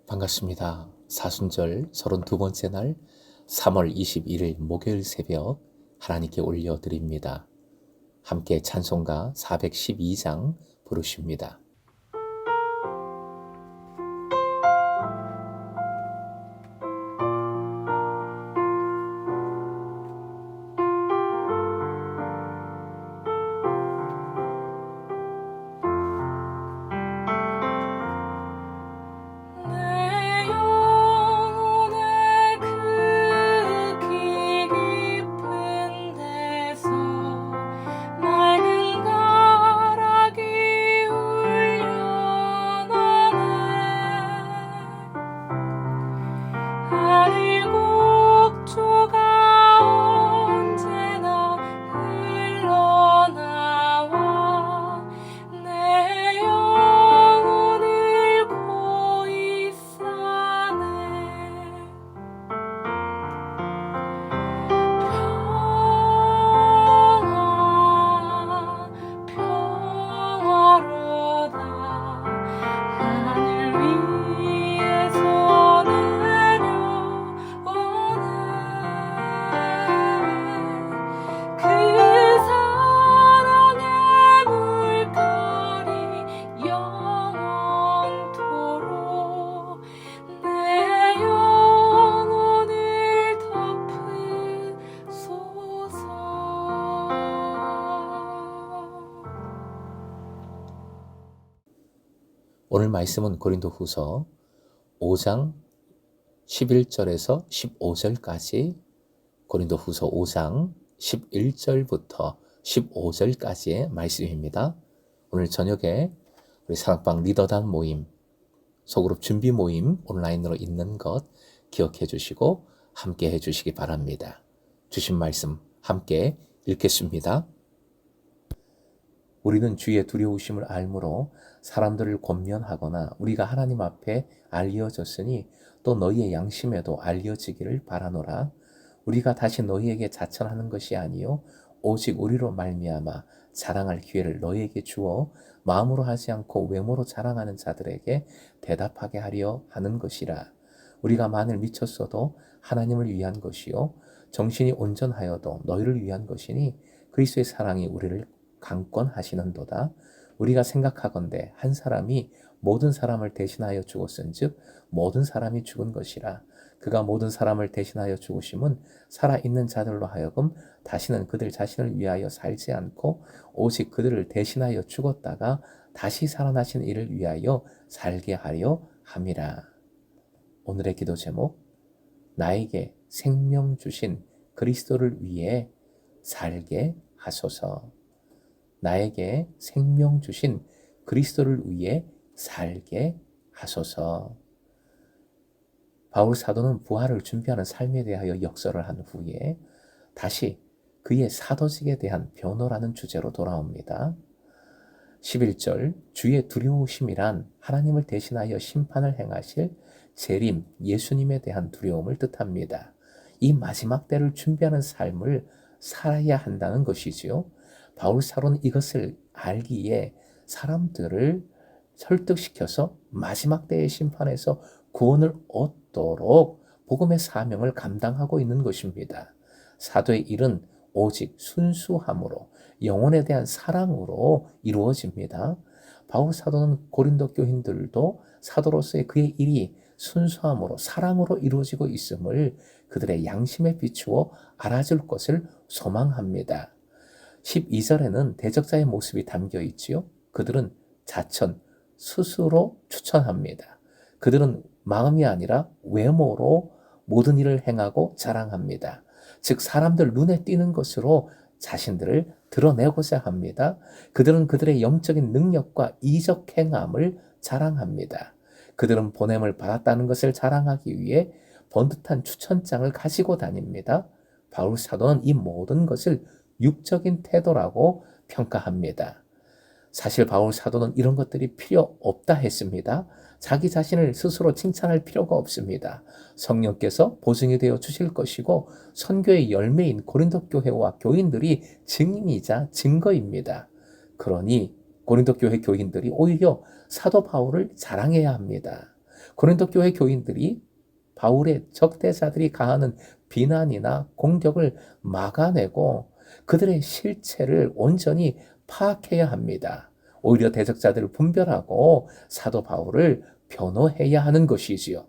반갑습니다. 사순절 32번째 날 3월 21일 목요일 새벽 하나님께 올려드립니다. 함께 찬송가 412장 부르십니다. 오늘 말씀은 고린도후서 5장 11절에서 15절까지, 고린도후서 5장 11절부터 15절까지의 말씀입니다. 오늘 저녁에 우리 사랑방 리더단 모임, 소그룹 준비 모임 온라인으로 있는 것 기억해 주시고 함께 해 주시기 바랍니다. 주신 말씀 함께 읽겠습니다. 우리는 주의 두려우심을 알므로 사람들을 권면하거나 우리가 하나님 앞에 알려졌으니 또 너희의 양심에도 알려지기를 바라노라. 우리가 다시 너희에게 자천하는 것이 아니요 오직 우리로 말미암아 자랑할 기회를 너희에게 주어 마음으로 하지 않고 외모로 자랑하는 자들에게 대답하게 하려 하는 것이라. 우리가 만일 미쳤어도 하나님을 위한 것이요 정신이 온전하여도 너희를 위한 것이니 그리스도의 사랑이 우리를 강권하시는도다. 우리가 생각하건대 한 사람이 모든 사람을 대신하여 죽었은즉 모든 사람이 죽은 것이라. 그가 모든 사람을 대신하여 죽으심은 살아있는 자들로 하여금 다시는 그들 자신을 위하여 살지 않고 오직 그들을 대신하여 죽었다가 다시 살아나신 이를 위하여 살게 하려 함이라. 오늘의 기도 제목, 나에게 생명 주신 그리스도를 위해 살게 하소서. 나에게 생명 주신 그리스도를 위해 살게 하소서. 바울 사도는 부활을 준비하는 삶에 대하여 역설을 한 후에 다시 그의 사도직에 대한 변호라는 주제로 돌아옵니다. 11절, 주의 두려우심이란 하나님을 대신하여 심판을 행하실 재림 예수님에 대한 두려움을 뜻합니다. 이 마지막 때를 준비하는 삶을 살아야 한다는 것이지요. 바울 사도는 이것을 알기에 사람들을 설득시켜서 마지막 때의 심판에서 구원을 얻도록 복음의 사명을 감당하고 있는 것입니다. 사도의 일은 오직 순수함으로 영혼에 대한 사랑으로 이루어집니다. 바울 사도는 고린도 교인들도 사도로서의 그의 일이 순수함으로 사랑으로 이루어지고 있음을 그들의 양심에 비추어 알아줄 것을 소망합니다. 12절에는 대적자의 모습이 담겨 있지요. 그들은 자천, 스스로 추천합니다. 그들은 마음이 아니라 외모로 모든 일을 행하고 자랑합니다. 즉 사람들 눈에 띄는 것으로 자신들을 드러내고자 합니다. 그들은 그들의 영적인 능력과 이적 행함을 자랑합니다. 그들은 보냄을 받았다는 것을 자랑하기 위해 번듯한 추천장을 가지고 다닙니다. 바울 사도는 이 모든 것을 육적인 태도라고 평가합니다. 사실 바울 사도는 이런 것들이 필요 없다 했습니다. 자기 자신을 스스로 칭찬할 필요가 없습니다. 성령께서 보증이 되어 주실 것이고 선교의 열매인 고린도 교회와 교인들이 증인이자 증거입니다. 그러니 고린도 교회 교인들이 오히려 사도 바울을 자랑해야 합니다. 고린도 교회 교인들이 바울의 적대자들이 가하는 비난이나 공격을 막아내고 그들의 실체를 온전히 파악해야 합니다. 오히려 대적자들을 분별하고 사도 바울을 변호해야 하는 것이지요.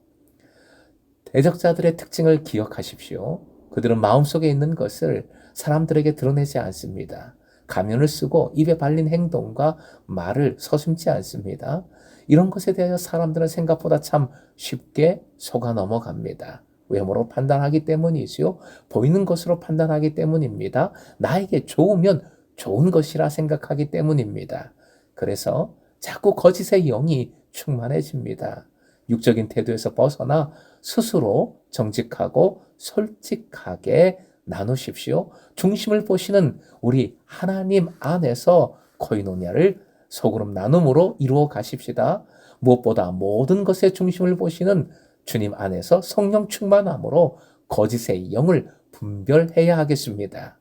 대적자들의 특징을 기억하십시오. 그들은 마음속에 있는 것을 사람들에게 드러내지 않습니다. 가면을 쓰고 입에 발린 행동과 말을 서슴지 않습니다. 이런 것에 대하여 사람들은 생각보다 참 쉽게 속아 넘어갑니다. 외모로 판단하기 때문이지요. 보이는 것으로 판단하기 때문입니다. 나에게 좋으면 좋은 것이라 생각하기 때문입니다. 그래서 자꾸 거짓의 영이 충만해집니다. 육적인 태도에서 벗어나 스스로 정직하고 솔직하게 나누십시오. 중심을 보시는 우리 하나님 안에서 코이노냐를 소그룹 나눔으로 이루어 가십시다. 무엇보다 모든 것의 중심을 보시는 주님 안에서 성령 충만함으로 거짓의 영을 분별해야 하겠습니다.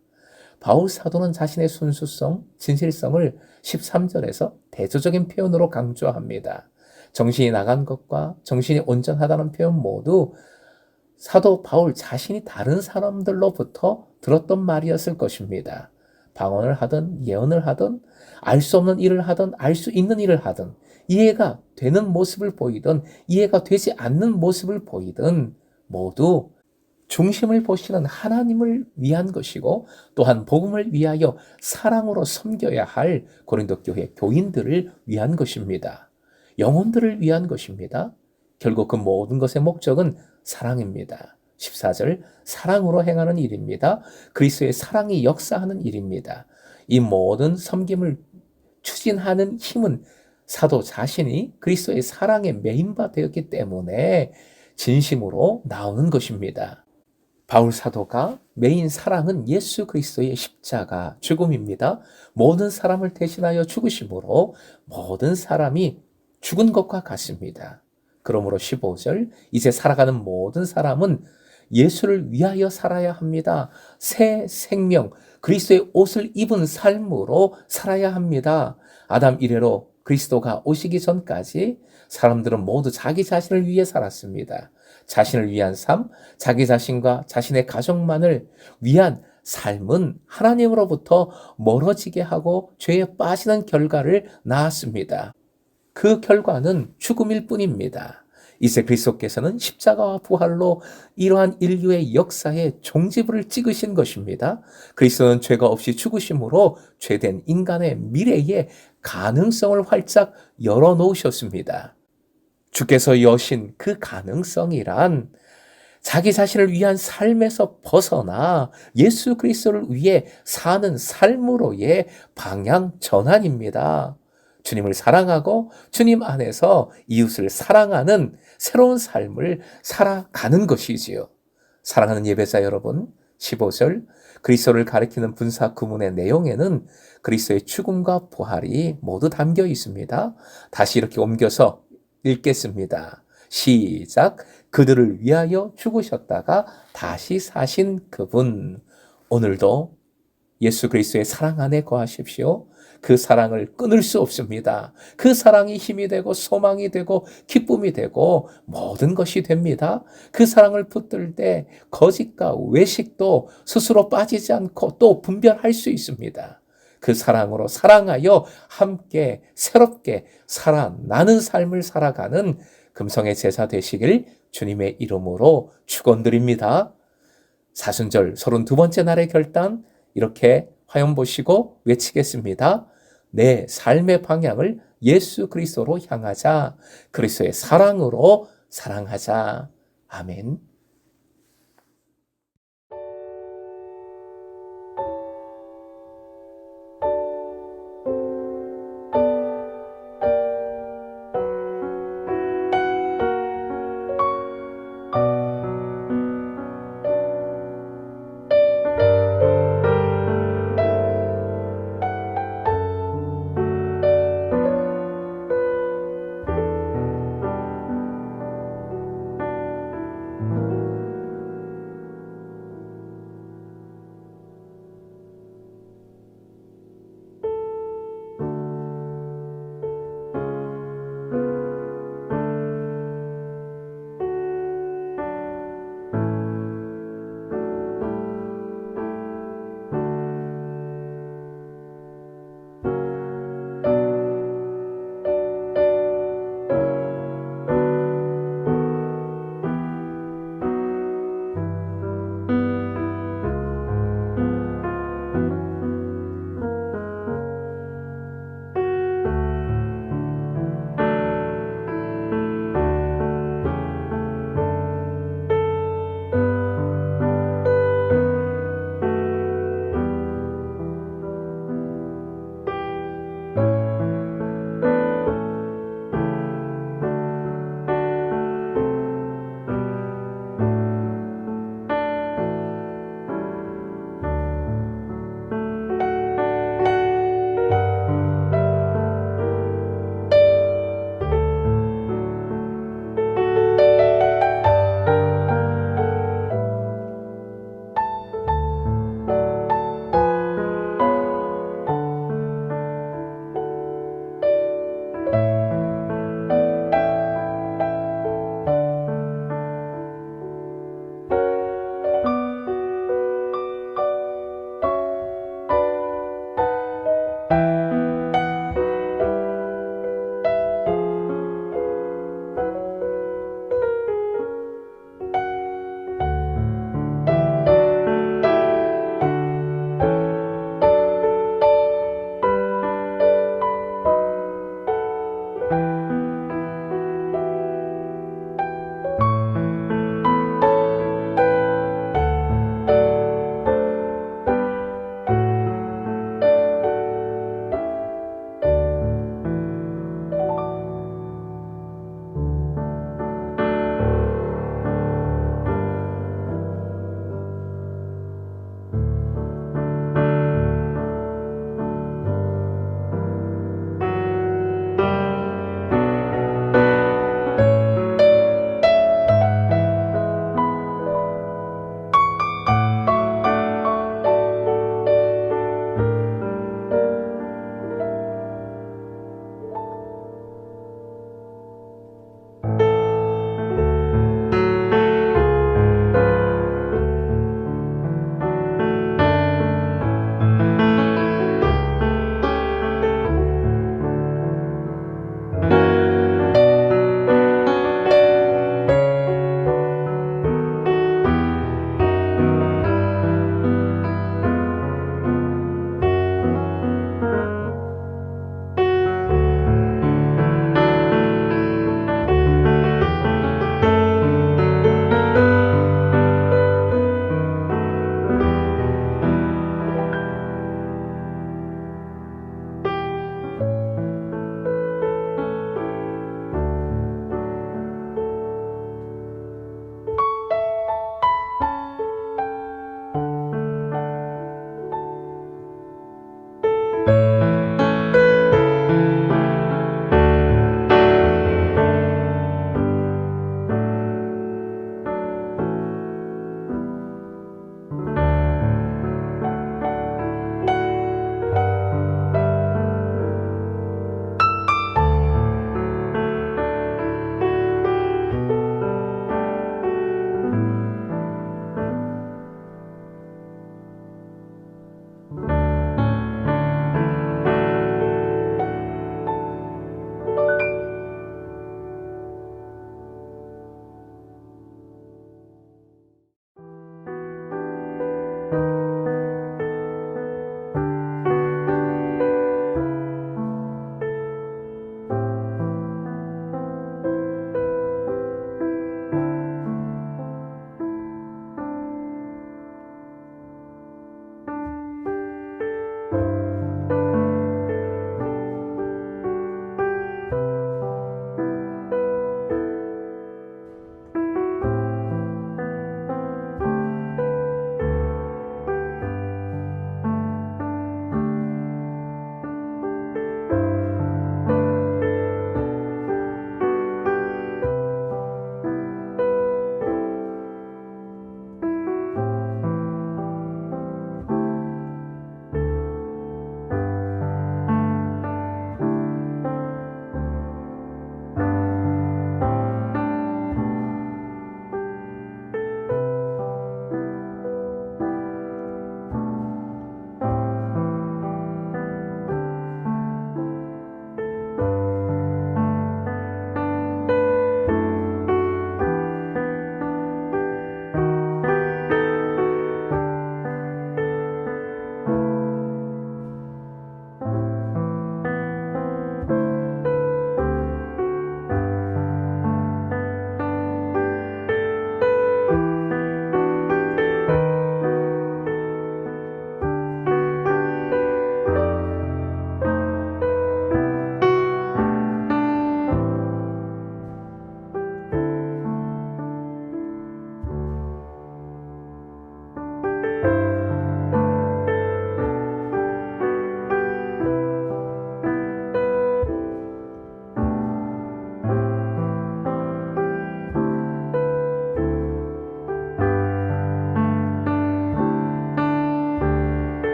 바울 사도는 자신의 순수성, 진실성을 13절에서 대조적인 표현으로 강조합니다. 정신이 나간 것과 정신이 온전하다는 표현 모두 사도 바울 자신이 다른 사람들로부터 들었던 말이었을 것입니다. 방언을 하든 예언을 하든 알 수 없는 일을 하든 알 수 있는 일을 하든 이해가 되는 모습을 보이든 이해가 되지 않는 모습을 보이든 모두 중심을 보시는 하나님을 위한 것이고 또한 복음을 위하여 사랑으로 섬겨야 할 고린도 교회 교인들을 위한 것입니다. 영혼들을 위한 것입니다. 결국 그 모든 것의 목적은 사랑입니다. 14절 사랑으로 행하는 일입니다. 그리스도의 사랑이 역사하는 일입니다. 이 모든 섬김을 추진하는 힘은 사도 자신이 그리스도의 사랑에 메인바 되었기 때문에 진심으로 나오는 것입니다. 바울 사도가 메인 사랑은 예수 그리스도의 십자가 죽음입니다. 모든 사람을 대신하여 죽으심으로 모든 사람이 죽은 것과 같습니다. 그러므로 15절 이제 살아가는 모든 사람은 예수를 위하여 살아야 합니다. 새 생명, 그리스도의 옷을 입은 삶으로 살아야 합니다. 아담 이래로 그리스도가 오시기 전까지 사람들은 모두 자기 자신을 위해 살았습니다. 자신을 위한 삶, 자기 자신과 자신의 가족만을 위한 삶은 하나님으로부터 멀어지게 하고 죄에 빠지는 결과를 낳았습니다. 그 결과는 죽음일 뿐입니다. 이제 그리스도께서는 십자가와 부활로 이러한 인류의 역사에 종지부를 찍으신 것입니다. 그리스도는 죄가 없이 죽으심으로 죄된 인간의 미래에 가능성을 활짝 열어놓으셨습니다. 주께서 여신 그 가능성이란 자기 자신을 위한 삶에서 벗어나 예수 그리스도를 위해 사는 삶으로의 방향 전환입니다. 주님을 사랑하고 주님 안에서 이웃을 사랑하는 새로운 삶을 살아가는 것이지요. 사랑하는 예배자 여러분, 15절 그리스도를 가리키는 분사 구문의 내용에는 그리스도의 죽음과 부활이 모두 담겨 있습니다. 다시 이렇게 옮겨서 읽겠습니다. 시작. 그들을 위하여 죽으셨다가 다시 사신 그분. 오늘도 예수 그리스도의 사랑 안에 거하십시오. 그 사랑을 끊을 수 없습니다. 그 사랑이 힘이 되고 소망이 되고 기쁨이 되고 모든 것이 됩니다. 그 사랑을 붙들 때 거짓과 외식도 스스로 빠지지 않고 또 분별할 수 있습니다. 그 사랑으로 사랑하여 함께 새롭게 살아나는 삶을 살아가는 금성의 제자 되시길 주님의 이름으로 축원드립니다. 사순절 32번째 날의 결단 이렇게 화면 보시고 외치겠습니다. 내 삶의 방향을 예수 그리스도로 향하자. 그리스도의 사랑으로 사랑하자. 아멘.